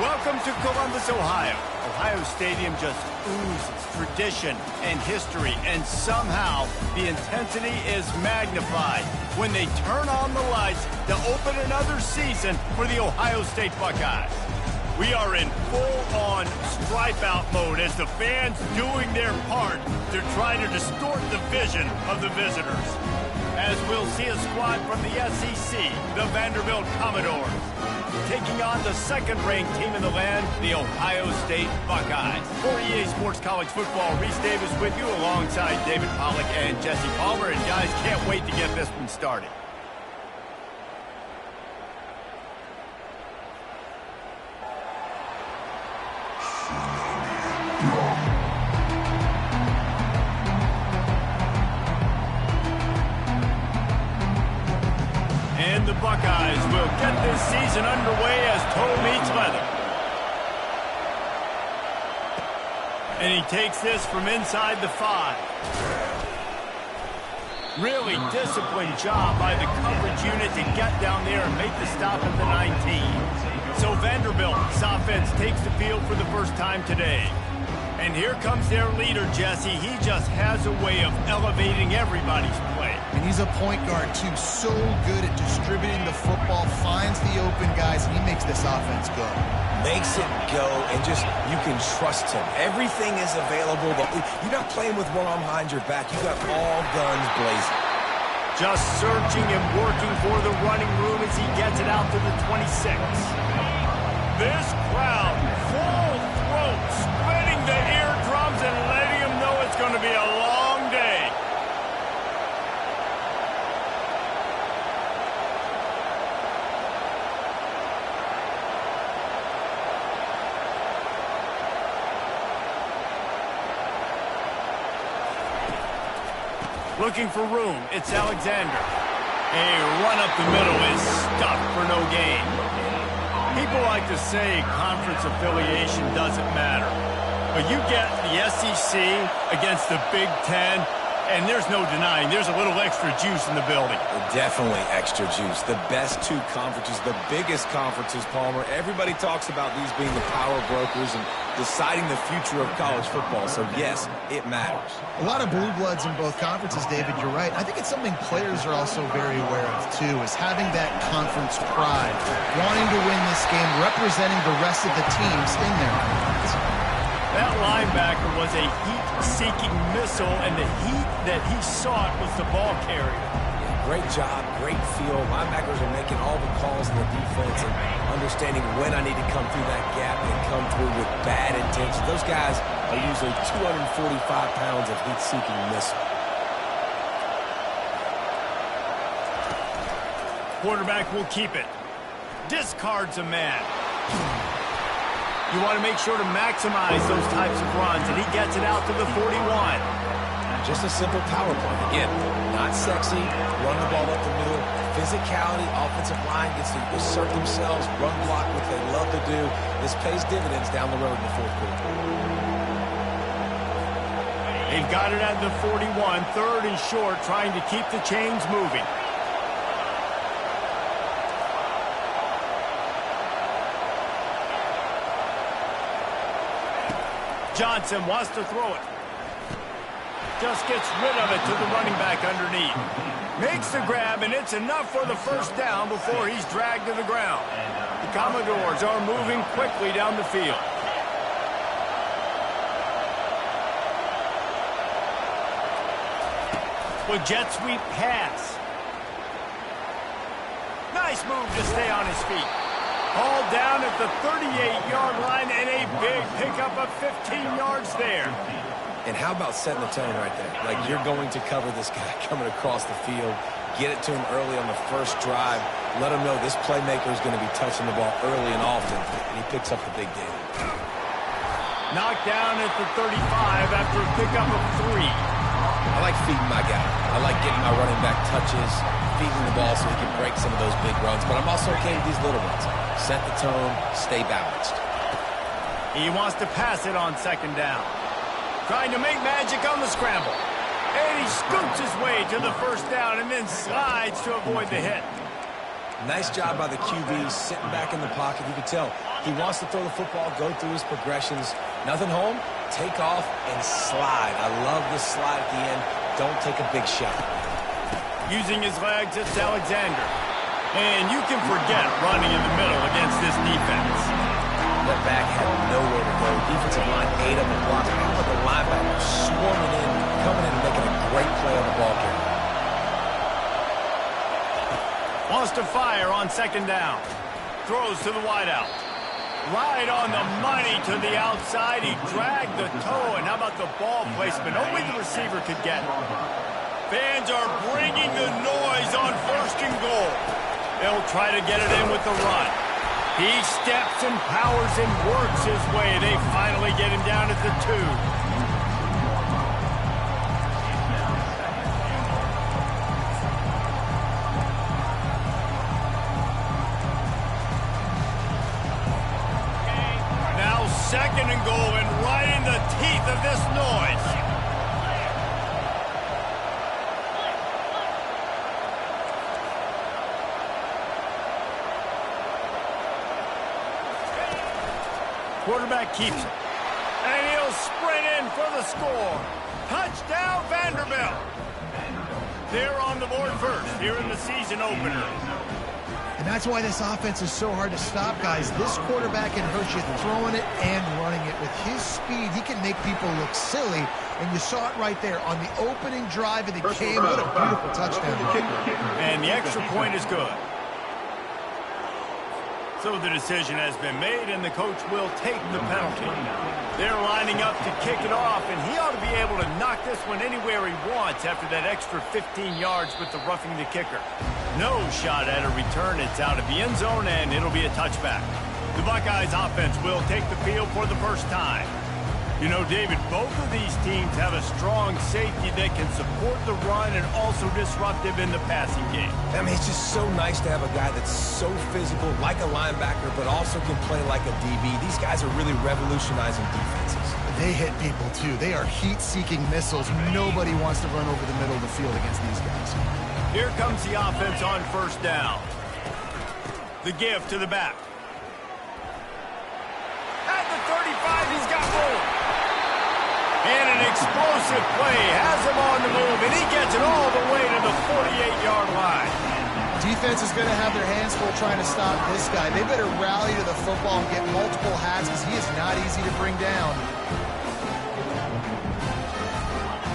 Welcome to Columbus, Ohio. Ohio Stadium just oozes tradition and history, and somehow the intensity is magnified when they turn on the lights to open another season for the Ohio State Buckeyes. We are in full-on stripe-out mode as the fans doing their part to try to distort the vision of the visitors. As we'll see a squad from the SEC, the Vanderbilt Commodores, taking on the second-ranked team in the land, the Ohio State Buckeyes. For EA Sports College Football, Reese Davis with you alongside David Pollack and Jesse Palmer. And guys, can't wait to get this one started. And the Buckeyes will get this season underway as toe meets leather. And he takes this from inside the 5. Really disciplined job by the coverage unit to get down there and make the stop at the 19. So Vanderbilt's offense takes the field for the first time today. And here comes their leader, Jesse. He just has a way of elevating everybody's play. And he's a point guard, too. So good at distributing the football, finds the open guys, and he makes this offense go. Makes it go, and just, you can trust him. Everything is available. You're not playing with one arm behind your back. You got all guns blazing. Just searching and working for the running room as he gets it out to the 26. This crowd, full throat, splitting the eardrums and letting them know it's going to be a long day. Looking for room, it's Alexander. A run up the middle is stuffed for no gain. People like to say conference affiliation doesn't matter. But you get the SEC against the Big Ten, and there's no denying there's a little extra juice in the building. Definitely extra juice. The best two conferences, the biggest conferences, Palmer. Everybody talks about these being the power brokers and deciding the future of college football. So, yes, it matters. A lot of blue bloods in both conferences, David. You're right. I think it's something players are also very aware of, too, is having that conference pride, wanting to win this game, representing the rest of the teams in their conference. That linebacker was a heat-seeking missile, and the heat that he sought was the ball carrier. Yeah, great job, great feel. Linebackers are making all the calls in the defense and understanding when I need to come through that gap and come through with bad intention. Those guys are usually 245 pounds of heat-seeking missile. Quarterback will keep it. Discards a man. You want to make sure to maximize those types of runs, and he gets it out to the 41. Just a simple power play. Again, not sexy, run the ball up the middle. Physicality, offensive line gets to assert themselves, run block, which they love to do. This pays dividends down the road in the fourth quarter. They've got it at the 41, third and short, trying to keep the chains moving. Johnson wants to throw it. Just gets rid of it to the running back underneath. Makes the grab, and it's enough for the first down before he's dragged to the ground. The Commodores are moving quickly down the field. With jet sweep pass. Nice move to stay on his feet. All down at the 38-yard line, and a big pickup of 15 yards there. And how about setting the tone right there? Like, you're going to cover this guy coming across the field, get it to him early on the first drive, let him know this playmaker is going to be touching the ball early and often, and he picks up the big game. Knocked down at the 35 after a pickup of 3. I like feeding my guy. I like getting my running back touches, feeding the ball so he can break some of those big runs, but I'm also okay with these little ones. Set the tone, stay balanced. He wants to pass it on second down. Trying to make magic on the scramble. And he scoots his way to the first down and then slides to avoid the hit. Nice job by the QB, sitting back in the pocket. You can tell He wants to throw the football, go through his progressions. Nothing home, take off and slide. I love the slide at the end. Don't take a big shot. Using his legs, it's Alexander. And you can forget running in the middle against this defense. That back had nowhere to go. Defensive line ate up the block. How about the linebacker swarming in, coming in and making a great play on the ball carrier. Wants to fire on second down. Throws to the wideout. Right on the money to the outside. He dragged the toe, and how about the ball placement? Only the receiver could get it. Fans are bringing the noise on 1st and goal. They'll try to get it in with the run. He steps and powers and works his way. They finally get him down at the 2. Now 2nd and goal, and right in the teeth of this noise. Quarterback keeps it. And he'll sprint in for the score. Touchdown, Vanderbilt. They're on the board first here in the season opener. And that's why this offense is so hard to stop, guys. This quarterback can hurt you throwing it and running it. With his speed, he can make people look silly. And you saw it right there on the opening drive of the game. What a beautiful touchdown. And the extra point is good. So the decision has been made, and the coach will take the penalty. They're lining up to kick it off, and he ought to be able to knock this one anywhere he wants after that extra 15 yards with the roughing the kicker. No shot at a return. It's out of the end zone, and it'll be a touchback. The Buckeyes offense will take the field for the first time. You know, David, both of these teams have a strong safety that can support the run and also disruptive in the passing game. I mean, it's just so nice to have a guy that's so physical, like a linebacker, but also can play like a DB. These guys are really revolutionizing defenses. They hit people, too. They are heat-seeking missiles. Nobody wants to run over the middle of the field against these guys. Here comes the offense on 1st down. The give to the back. At the 35, he's got room. And an explosive play has him on the move, and he gets it all the way to the 48-yard line. Defense is going to have their hands full trying to stop this guy. They better rally to the football and get multiple hats because he is not easy to bring down.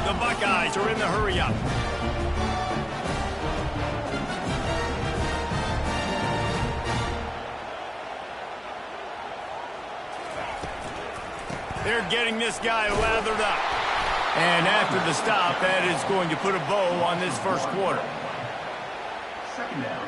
The Buckeyes are in the hurry-up. They're getting this guy lathered up. And after the stop, that is going to put a bow on this first quarter. 2nd down.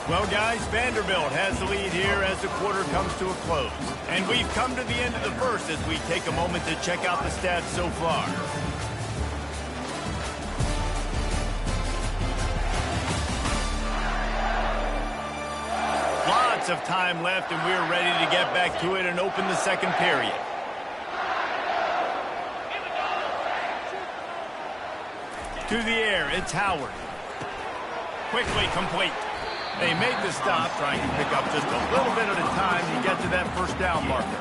Well, guys, Vanderbilt has the lead here as the quarter comes to a close. And we've come to the end of the first as we take a moment to check out the stats so far. Lots of time left, and we're ready to get back to it and open the second period. To the air, it's Howard. Quickly complete. They made the stop, trying to pick up just a little bit at a time to get to that 1st down marker.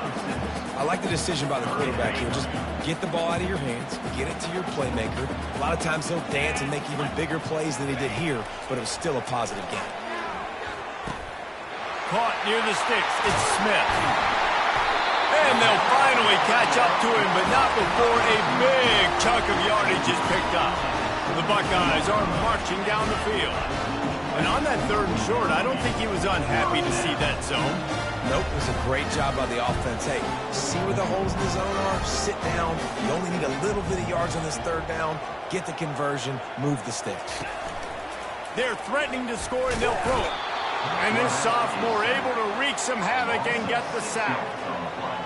I like the decision by the quarterback here. Just get the ball out of your hands, get it to your playmaker. A lot of times he'll dance and make even bigger plays than he did here, but it was still a positive game. Caught near the sticks, it's Smith. And they'll finally catch up to him, but not before a big chunk of yardage is picked up. The Buckeyes are marching down the field. And on that 3rd and short, I don't think he was unhappy to see that zone. Nope, it was a great job by the offense. Hey, see where the holes in the zone are? Sit down. You only need a little bit of yards on this 3rd down. Get the conversion. Move the sticks. They're threatening to score, and they'll throw it. And this sophomore able to wreak some havoc and get the sack.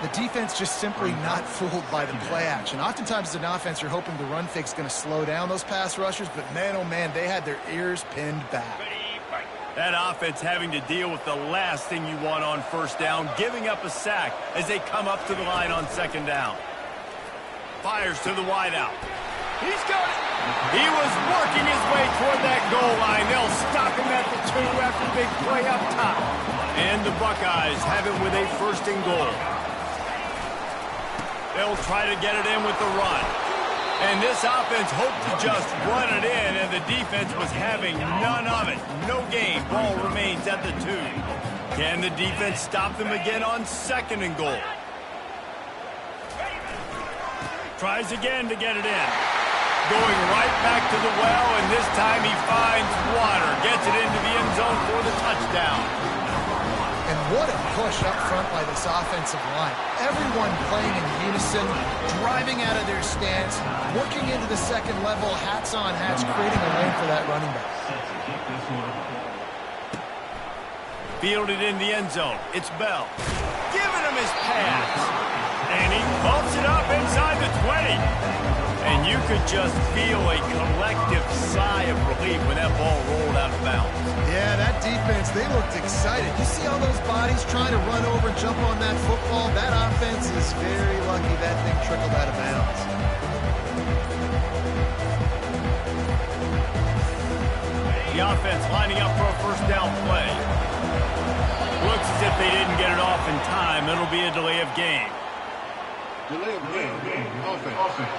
The defense just simply not fooled by the play action. Oftentimes, as an offense, you're hoping the run fake's going to slow down those pass rushers, but man, oh man, they had their ears pinned back. That offense having to deal with the last thing you want on first down, giving up a sack as they come up to the line on second down. Fires to the wideout. He's got it. He was working his way toward that goal line. They'll stop him at the 2 after the big play up top. And the Buckeyes have it with a first and goal. They'll try to get it in with the run. And this offense hoped to just run it in, and the defense was having none of it. No gain. Ball remains at the 2. Can the defense stop them again on second and goal? Tries again to get it in. Going right back to the well, and this time he finds water. Gets it into the end zone for the touchdown. And what a push up front by this offensive line. Everyone playing in unison, driving out of their stance, working into the second level, hats on hats, creating a lane for that running back. Fielded in the end zone. It's Bell. Giving him his pass. And he bumps it up inside the 20. And you could just feel a collective sigh of relief when that ball rolled out of bounds. Yeah, that defense, they looked excited. You see all those bodies trying to run over and jump on that football? That offense is very lucky that thing trickled out of bounds. The offense lining up for a first down play. Looks as if they didn't get it off in time. It'll be a delay of game. Delay of game. Offense.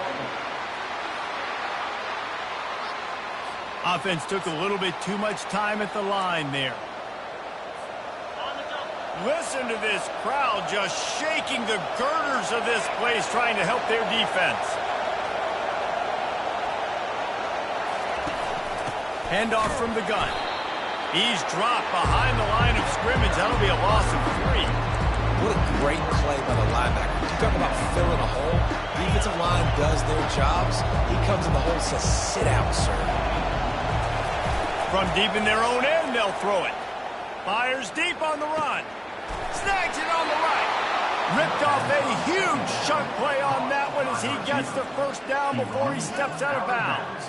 Offense took a little bit too much time at the line there. Listen to this crowd just shaking the girders of this place, trying to help their defense. Handoff from the gun. He's dropped behind the line of scrimmage. That'll be a loss of 3. What a great play by the linebacker. You talk about filling a hole. Defensive line does their jobs. He comes in the hole and says, sit out, sir. From deep in their own end, they'll throw it. Fires deep on the run. Snags it on the right. Ripped off a huge chunk play on that one as he gets the first down before he steps out of bounds.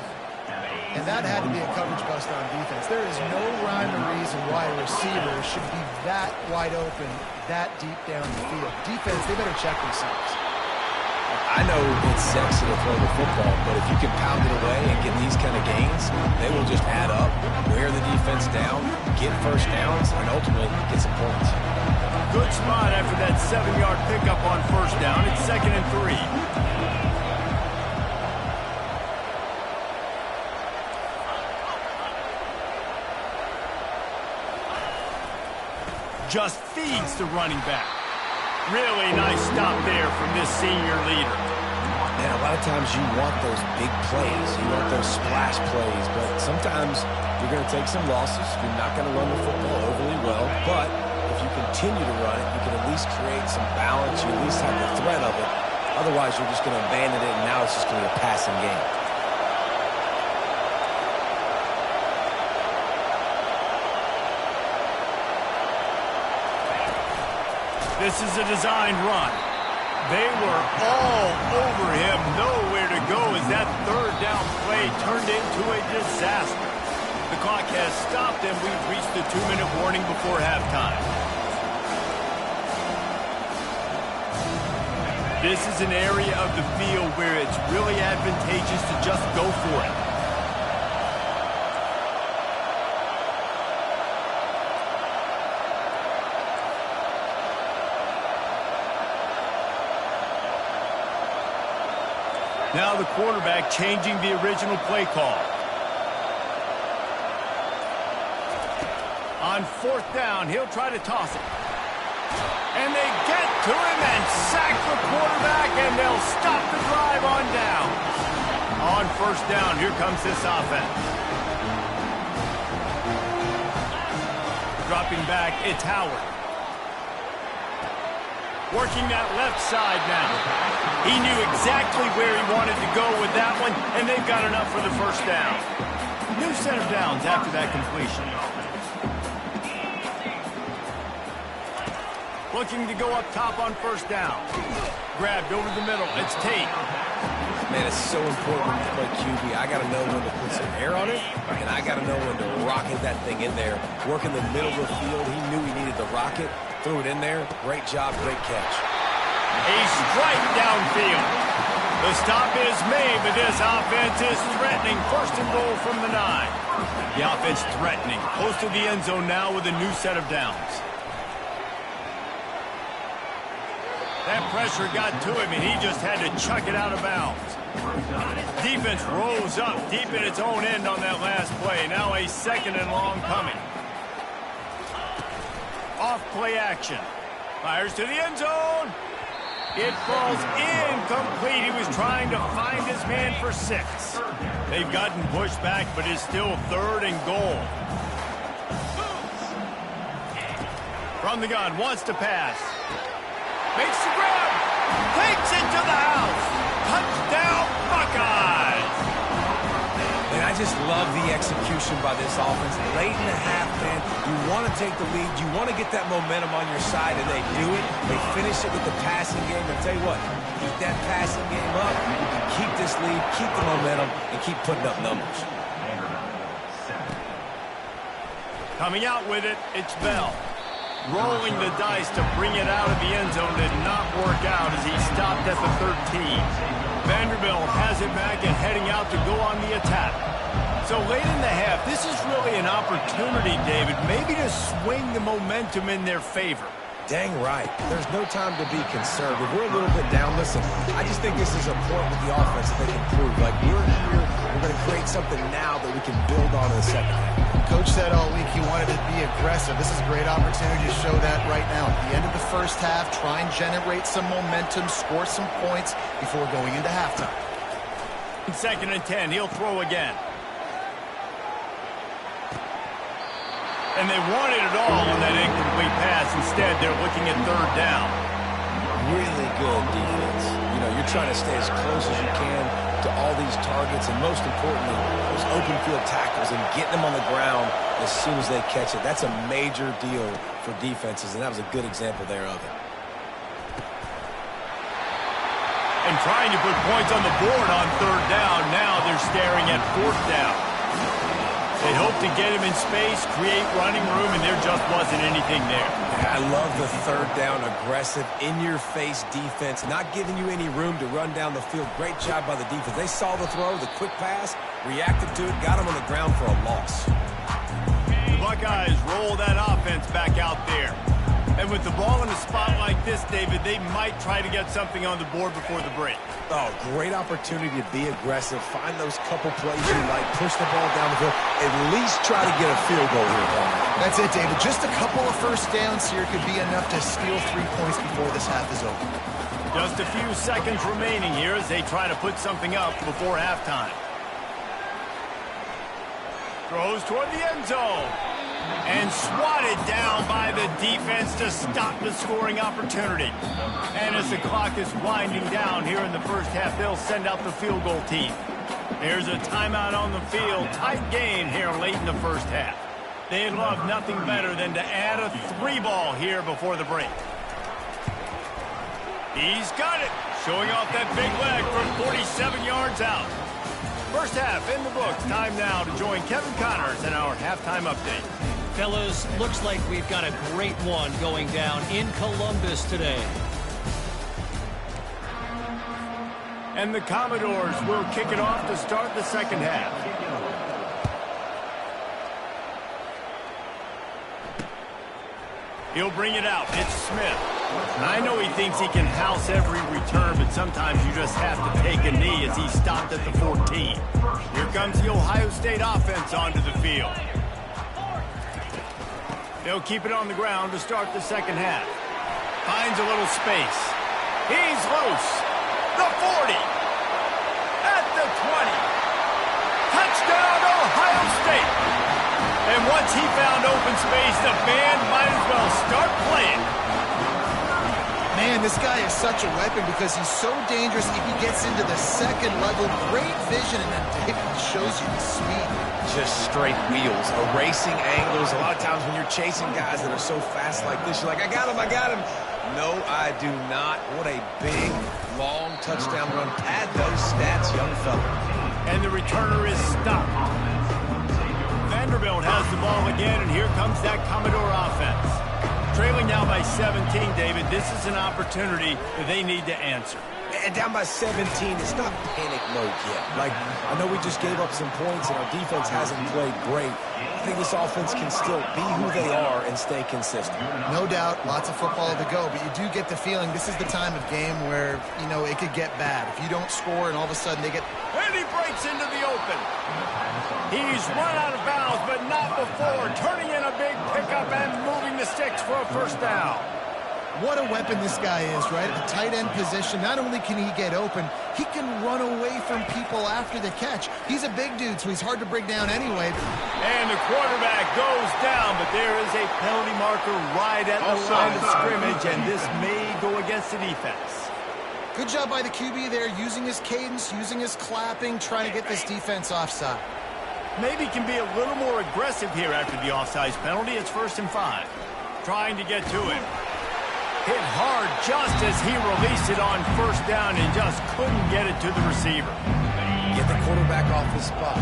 And that had to be a coverage buster on defense. There is no rhyme or reason why a receiver should be that wide open, that deep down the field. Defense, they better check themselves. I know it's sexy to throw the football, but if you can pound it away and get these kind of gains, they will just add up, wear the defense down, get first downs, and ultimately get some points. Good spot after that 7-yard pickup on first down. It's 2nd and 3. Just feeds the running back. Really nice stop there from this senior leader. Man, a lot of times you want those big plays. You want those splash plays, but sometimes you're going to take some losses. You're not going to run the football overly well, but if you continue to run it, you can at least create some balance. You at least have the threat of it. Otherwise, you're just going to abandon it, and now it's just going to be a passing game. This is a designed run. They were all over him, nowhere to go as that third down play turned into a disaster. The clock has stopped and we've reached the 2-minute warning before halftime. This is an area of the field where it's really advantageous to just go for it. Now the quarterback changing the original play call. On 4th down, he'll try to toss it. And they get to him and sack the quarterback, and they'll stop the drive on down. On 1st down, here comes this offense. Dropping back, it's Howard. Working that left side now. He knew exactly where he wanted to go with that one, and they've got enough for the first down. New set of downs after that completion. Looking to go up top on 1st down. Grabbed over the middle. It's Tate. Man, it's so important when you play QB. I got to know when to put some air on it, and I got to know when to rocketed that thing in there. Working the middle of the field. He knew he needed the rocket. Threw it in there. Great job, great catch. A strike downfield. The stop is made, but this offense is threatening. First and goal from the 9. The offense threatening. Close to the end zone now with a new set of downs. That pressure got to him, and he just had to chuck it out of bounds. Defense rolls up deep in its own end on that last play. Now a second and long coming. Off play action. Fires to the end zone. It falls incomplete. He was trying to find his man for 6. They've gotten pushed back, but it's still 3rd and goal. From the gun, wants to pass. Makes the grab. Takes it to the house. Touchdown, Buckeyes. And I just love the execution by this offense. Late in the half, man, you want to take the lead. You want to get that momentum on your side, and they do it. They finish it with the passing game. And tell you what, keep that passing game up. Keep this lead, keep the momentum, and keep putting up numbers. Coming out with it, it's Bell. Rolling the dice to bring it out of the end zone did not work out as he stopped at the 13. Vanderbilt has it back and heading out to go on the attack. So late in the half, this is really an opportunity, David, maybe to swing the momentum in their favor. Dang right. There's no time to be concerned. If we're a little bit down, listen, I just think this is a point with the offense that they can prove. Like, we're here, we're going to create something now that we can build on in the second half. Coach said all week he wanted to be aggressive. This is a great opportunity to show that right now. At the end of the first half, try and generate some momentum, score some points before going into halftime. 2nd and 10, he'll throw again. And they wanted it all on that incomplete pass. Instead, they're looking at 3rd down. Really good defense. You know, you're trying to stay as close as you can to all these targets, and most importantly, those open field tackles and getting them on the ground as soon as they catch it. That's a major deal for defenses, and that was a good example there of it. And trying to put points on the board on 3rd down. Now they're staring at 4th down. They hope to get him in space, create running room, and there just wasn't anything there. I love the 3rd down, aggressive, in-your-face defense, not giving you any room to run down the field. Great job by the defense. They saw the throw, the quick pass, reacted to it, got him on the ground for a loss. The Buckeyes roll that offense back out there. And with the ball in a spot like this, David, they might try to get something on the board before the break. Oh, great opportunity to be aggressive. Find those couple plays you like. Push the ball down the field. At least try to get a field goal here, Paul. That's it, David. Just a couple of first downs here could be enough to steal 3 points before this half is over. Just a few seconds remaining here as they try to put something up before halftime. Throws toward the end zone. And swatted down by the defense to stop the scoring opportunity. And as the clock is winding down here in the first half, they'll send out the field goal team. Here's a timeout on the field. Tight game here late in the first half. They'd love nothing better than to add a 3-ball here before the break. He's got it. Showing off that big leg from 47 yards out. First half in the books. Time now to join Kevin Connors in our halftime update. Fellas, looks like we've got a great one going down in Columbus today. And the Commodores will kick it off to start the second half. He'll bring it out. It's Smith. I know he thinks he can house every return, but sometimes you just have to take a knee as he stopped at the 14. Here comes the Ohio State offense onto the field. They'll keep it on the ground to start the second half. Finds a little space. He's loose. The 40. At the 20. Touchdown, Ohio State. And once he found open space, the band might as well start playing. Man, this guy is such a weapon because he's so dangerous if he gets into the second level. Great vision, and then David shows you the speed. Just straight wheels, erasing angles. A lot of times when you're chasing guys that are so fast like this, you're like, I got him, I got him. No, I do not. What a big, long touchdown run. Pad those stats, young fella. And the returner is stopped. Vanderbilt has has the ball again, and here comes that Commodore offense. Trailing now by 17, David. This is an opportunity that they need to answer. And down by 17, it's not panic mode yet. Like, I know we just gave up some points and our defense hasn't played great. I think this offense can still be who they are and stay consistent. No doubt, lots of football to go, but you do get the feeling this is the time of game where, you know, it could get bad. If you don't score and all of a sudden they get... And he breaks into the open. He's run out of bounds, but not before. Turning in a big pickup and moving the sticks for a first down. What a weapon this guy is, right? The tight end position, not only can he get open, he can run away from people after the catch. He's a big dude, so he's hard to bring down anyway. And the quarterback goes down, but there is a penalty marker right at the line of scrimmage, and this may go against the defense. Good job by the QB there, using his cadence, using his clapping, trying to get this defense offside. Maybe can be a little more aggressive here after the offsides penalty. It's 1st and 5. Trying to get to it. Hit hard just as he released it on first down and just couldn't get it to the receiver. Get the quarterback off his spot.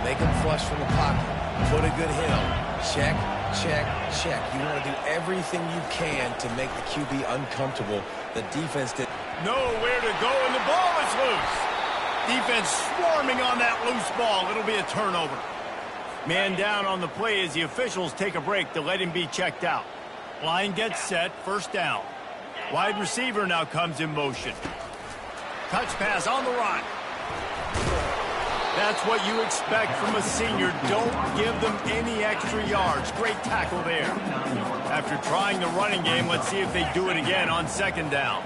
Make him flush from the pocket. Put a good hit on him. Check, check, check. You want to do everything you can to make the QB uncomfortable. The defense did. Nowhere to go, and the ball is loose. Defense swarming on that loose ball. It'll be a turnover. Man down on the play as the officials take a break to let him be checked out. Line gets set, first down. Wide receiver now comes in motion. Touch pass on the run. That's what you expect from a senior. Don't give them any extra yards. Great tackle there. After trying the running game, let's see if they do it again on 2nd down.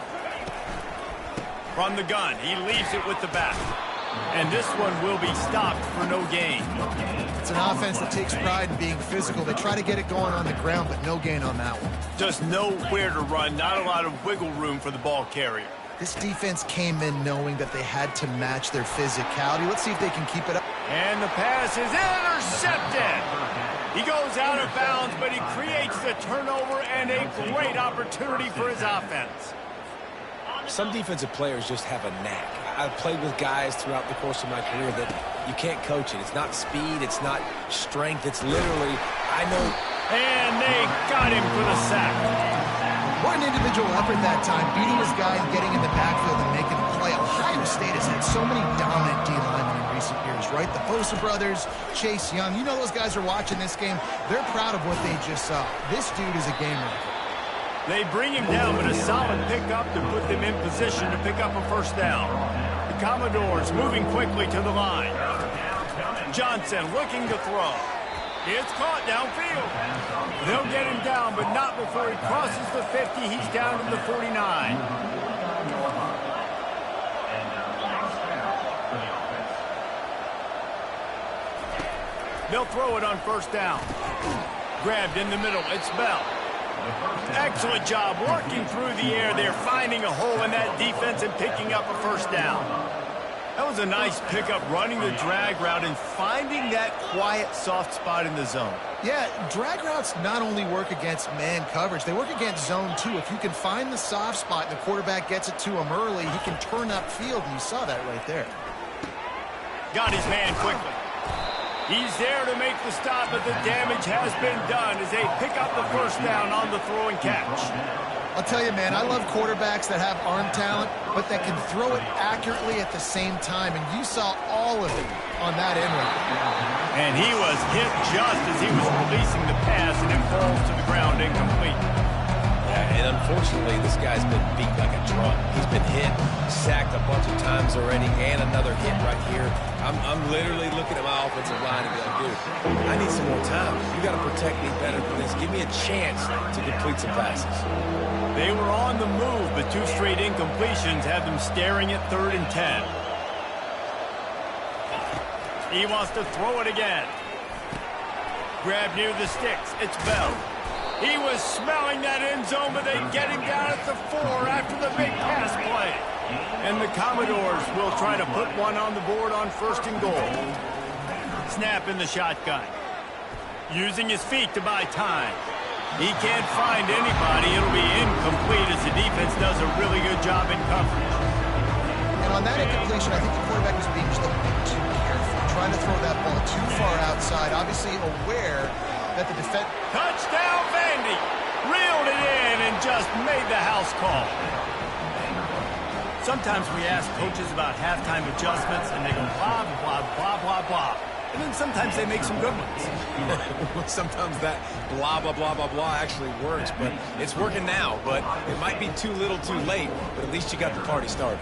From the gun, he leaves it with the back. And this one will be stopped for no gain. It's an offense that takes pride in being physical. They try to get it going on the ground, but no gain on that one. Just nowhere to run, not a lot of wiggle room for the ball carrier. This defense came in knowing that they had to match their physicality. Let's see if they can keep it up. And the pass is intercepted. He goes out of bounds, but he creates the turnover and a great opportunity for his offense. Some defensive players just have a knack. I've played with guys throughout the course of my career that you can't coach it. It's not speed. It's not strength. It's literally, I know. And they got him for the sack. What an individual effort that time, beating his guy and getting in the backfield and making a play. Ohio State has had so many dominant D-linemen in recent years, right? The Bosa brothers, Chase Young. You know those guys are watching this game. They're proud of what they just saw. This dude is a game wrecker. They bring him down, but a solid pickup to put them in position to pick up a first down. The Commodores moving quickly to the line. Johnson looking to throw. It's caught downfield. They'll get him down, but not before he crosses the 50. He's down to the 49. They'll throw it on first down. Grabbed in the middle. It's Bell. Excellent job working through the air there, finding a hole in that defense and picking up a first down. That was a nice pickup, running the drag route and finding that quiet, soft spot in the zone. Yeah, drag routes not only work against man coverage, they work against zone too. If you can find the soft spot and the quarterback gets it to him early, he can turn upfield, and you saw that right there. Got his man quickly. He's there to make the stop, but the damage has been done as they pick up the first down on the throw and catch. I'll tell you, man, I love quarterbacks that have arm talent, but that can throw it accurately at the same time, and you saw all of it on that end route. And he was hit just as he was releasing the pass, and it falls to the ground incomplete. And unfortunately, this guy's been beat like a drum. He's been hit, sacked a bunch of times already, and another hit right here. I'm literally looking at my offensive line and be like, dude, I need some more time. You got to protect me better than this. Give me a chance to complete some passes. They were on the move, but 2 straight incompletions have them staring at 3rd and 10. He wants to throw it again. Grab near the sticks. It's Bell. He was smelling that end zone, but they get him down at the 4 after the big pass play. And the Commodores will try to put one on the board on 1st and goal. Snap in the shotgun. Using his feet to buy time. He can't find anybody. It'll be incomplete as the defense does a really good job in coverage. And on that incompletion, I think the quarterback was being just a bit too careful, trying to throw that ball too far outside, obviously aware that the defense... Touchdown, Vandy! Reeled it in and just made the house call. Sometimes we ask coaches about halftime adjustments, and they go blah, blah, blah, blah, blah. And then sometimes they make some good ones. Sometimes that blah, blah, blah, blah, blah actually works, but it's working now. But it might be too little too late, but at least you got the party started.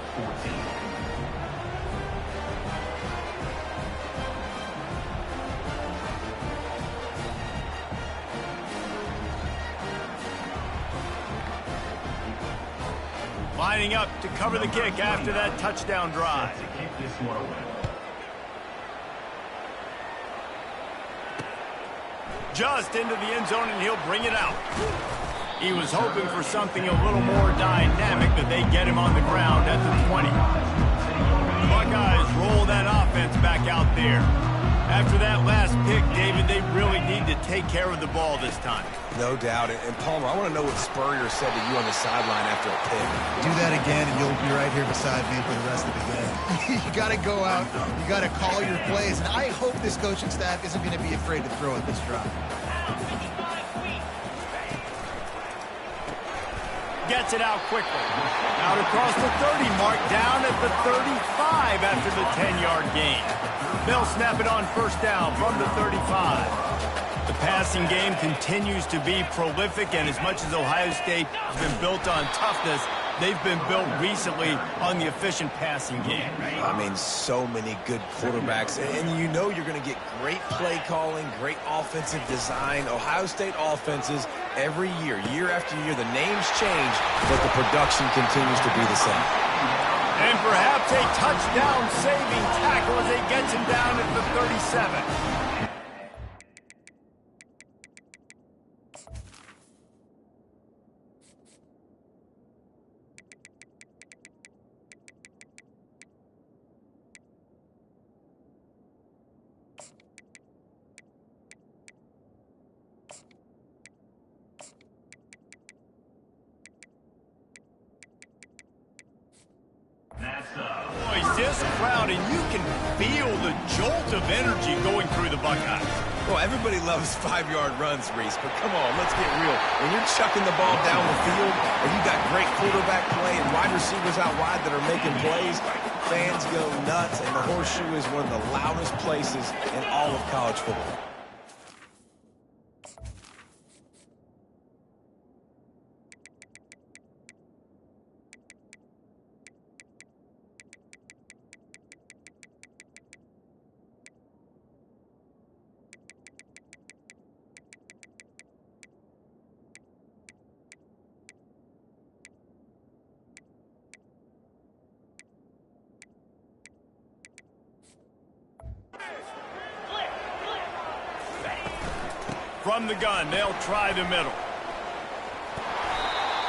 Lining up to cover the kick after that touchdown drive. Just into the end zone, and he'll bring it out. He was hoping for something a little more dynamic, but they get him on the ground at the 20. The Buckeyes roll that offense back out there. After that last pick, David, they really need to take care of the ball this time. No doubt. And Palmer, I want to know what Spurrier said to you on the sideline after a pick. Do that again, and you'll be right here beside me for the rest of the game. You got to go out. You got to call your plays. And I hope this coaching staff isn't going to be afraid to throw at this drive. Gets it out quickly. Out across the 30 mark, down at the 35 after the 10-yard gain. They'll snap it on first down from the 35. The passing game continues to be prolific, and as much as Ohio State has been built on toughness, they've been built recently on the efficient passing game. I mean, so many good quarterbacks, and you know you're going to get great play calling, great offensive design. Ohio State offenses, every year, year after year, the names change, but the production continues to be the same. And perhaps a touchdown-saving tackle as he gets him down at the 37. Boys, this crowd, and you can feel the jolt of energy going through the Buckeyes. Well, everybody loves 5-yard runs, Reese, but come on, let's get real. When you're chucking the ball down the field and you got great quarterback play and wide receivers out wide that are making plays, fans go nuts, and the Horseshoe is one of the loudest places in all of college football. From the gun, they'll try the middle.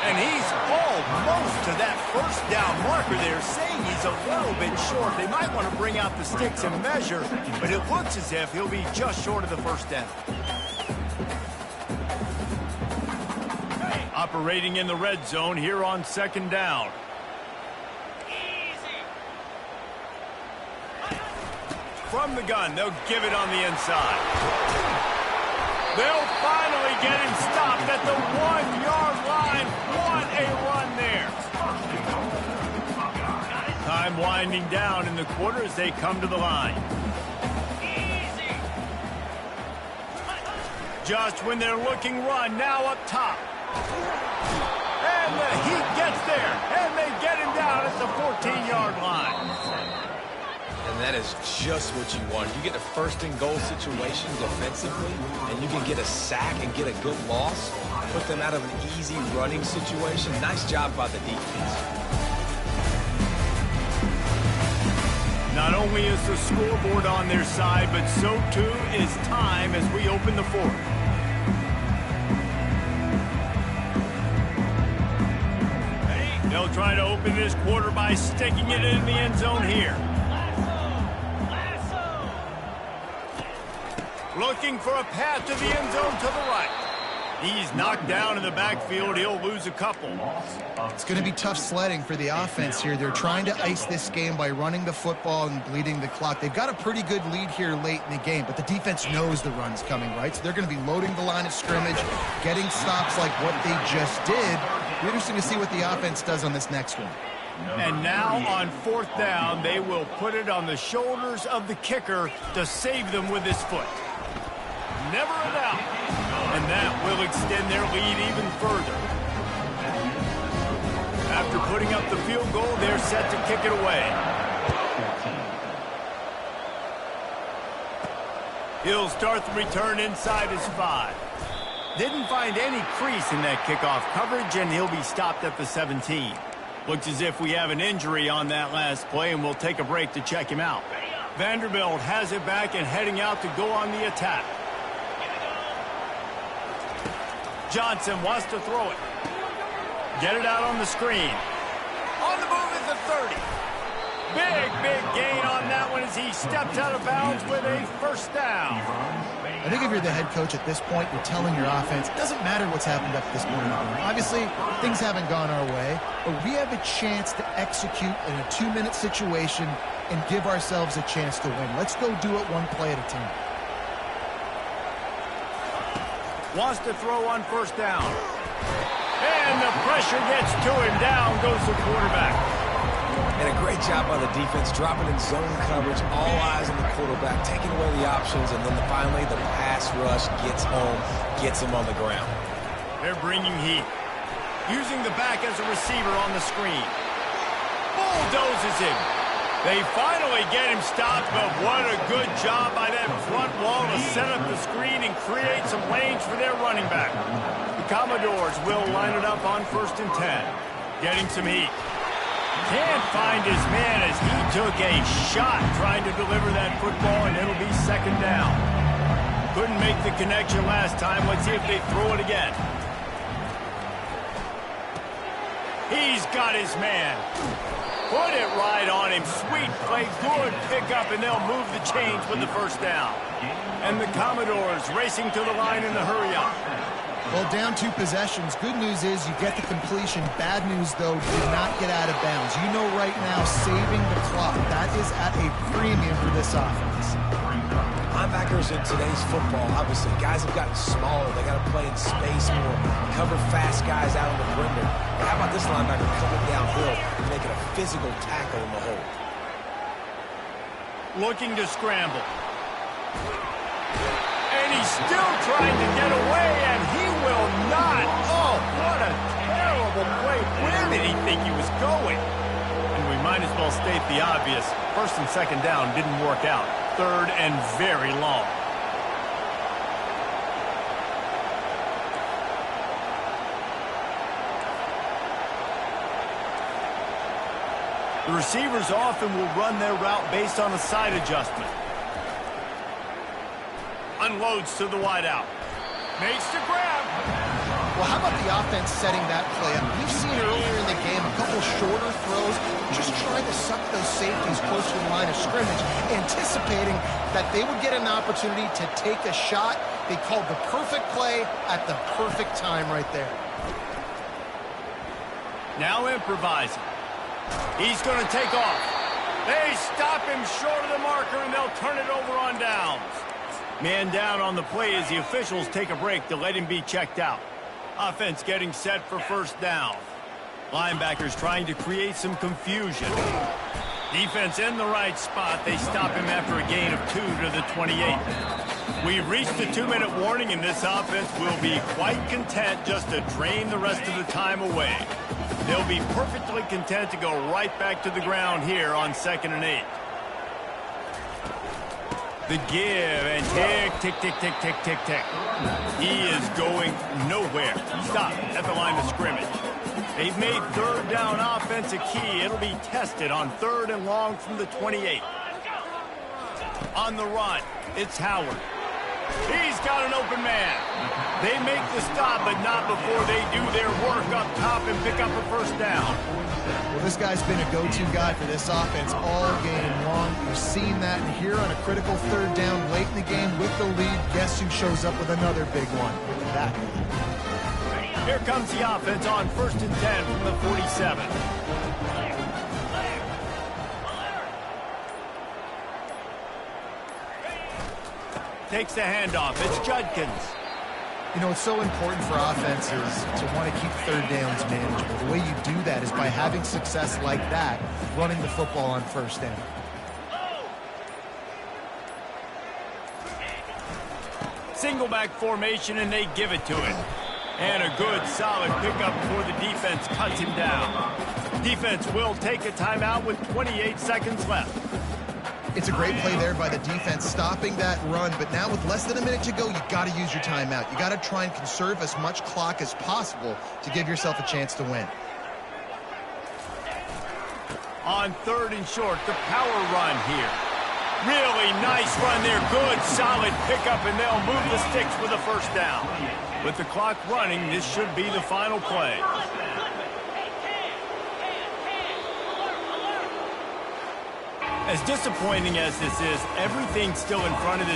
And he's almost to that first down marker there, saying he's a little bit short. They might want to bring out the sticks and measure, but it looks as if he'll be just short of the first down. Operating in the red zone here on second down. From the gun, they'll give it on the inside. They'll finally get him stopped at the 1-yard line. What a run there. Time winding down in the quarter as they come to the line. Just when they're looking run, now up top. And the heat gets there, and they get him down at the 14-yard line. And that is just what you want. You get a first-and-goal situation defensively, and you can get a sack and get a good loss, put them out of an easy running situation. Nice job by the defense. Not only is the scoreboard on their side, but so too is time as we open the fourth. They'll try to open this quarter by sticking it in the end zone here. Looking for a path to the end zone to the right. He's knocked down in the backfield. He'll lose a couple. It's going to be tough sledding for the offense here. They're trying to ice this game by running the football and bleeding the clock. They've got a pretty good lead here late in the game, but the defense knows the run's coming, right? So they're going to be loading the line of scrimmage, getting stops like what they just did. Be interesting to see what the offense does on this next one. And now on 4th down, they will put it on the shoulders of the kicker to save them with his foot. Never a doubt. And that will extend their lead even further. After putting up the field goal, they're set to kick it away. He'll start the return inside his 5. Didn't find any crease in that kickoff coverage, and he'll be stopped at the 17. Looks as if we have an injury on that last play, and we'll take a break to check him out. Vanderbilt has it back and heading out to go on the attack. Johnson wants to throw it. Get it out on the screen. On the move is the 30. Big gain on that one as he steps out of bounds with a 1st down. I think if you're the head coach at this point, you're telling your offense, it doesn't matter what's happened up to this point in the game. Obviously, things haven't gone our way, but we have a chance to execute in a 2-minute situation and give ourselves a chance to win. Let's go do it one play at a time. Wants to throw on 1st down. And the pressure gets to him. Down goes the quarterback. And a great job by the defense, dropping in zone coverage, all eyes on the quarterback, taking away the options, and then finally the pass rush gets home, gets him on the ground. They're bringing heat. Using the back as a receiver on the screen. Bulldozes him. They finally get him stopped, but what a good job by that front wall to set up the screen and create some lanes for their running back. The Commodores will line it up on 1st and 10. Getting some heat. Can't find his man as he took a shot trying to deliver that football, and it'll be 2nd down. Couldn't make the connection last time. Let's see if they throw it again. He's got his man. Put it right on him. Sweet play, good pickup, and they'll move the chains with the 1st down. And the Commodores racing to the line in the hurry-up. Well, down 2 possessions. Good news is you get the completion. Bad news, though, did not get out of bounds. You know right now, saving the clock, that is at a premium for this offense. Linebackers in today's football, obviously, guys have gotten smaller. They got to play in space more, cover fast guys out on the perimeter. But how about this linebacker coming downhill and making a physical tackle in the hole? Looking to scramble. And he's still trying to get away, and he will not. Oh, what a terrible play. Where did he think he was going? And we might as well state the obvious. 1st and 2nd down didn't work out. 3rd and very long. The receivers often will run their route based on a side adjustment. Unloads to the wideout. Makes the grab. Well, how about the offense setting that play up? We've seen earlier in the game a couple shorter throws, just trying to suck those safeties closer to the line of scrimmage, anticipating that they would get an opportunity to take a shot. They called the perfect play at the perfect time right there. Now improvising. He's going to take off. They stop him short of the marker, and they'll turn it over on downs. Man down on the play as the officials take a break to let him be checked out. Offense getting set for 1st down. Linebackers trying to create some confusion. Defense in the right spot. They stop him after a gain of 2 to the 28. We've reached the 2-minute warning, and this offense will be quite content just to drain the rest of the time away. They'll be perfectly content to go right back to the ground here on 2nd and 8. The give, and tick, tick, tick, tick, tick, tick. He is going nowhere. Stop at the line of scrimmage. They've made 3rd down offense a key. It'll be tested on 3rd and long from the 28. On the run, it's Howard. He's got an open man. They make the stop, but not before they do their work up top and pick up a first down. Well, this guy's been a go-to guy for this offense all game long. You've seen that here on a critical third down late in the game with the lead. Guess who shows up with another big one? That. Here comes the offense on 1st and 10 from the 47. Takes the handoff. It's Judkins. You know, it's so important for offenses to want to keep third downs manageable. The way you do that is by having success like that, running the football on first down. Single back formation, and they give it to it. And a good, solid pickup before the defense cuts him down. Defense will take a timeout with 28 seconds left. It's a great play there by the defense, stopping that run. But now with less than a minute to go, you got to use your timeout. You got to try and conserve as much clock as possible to give yourself a chance to win. On 3rd and short, the power run here. Really nice run there. Good, solid pickup, and they'll move the sticks with a first down. With the clock running, this should be the final play. As disappointing as this is, everything's still in front of this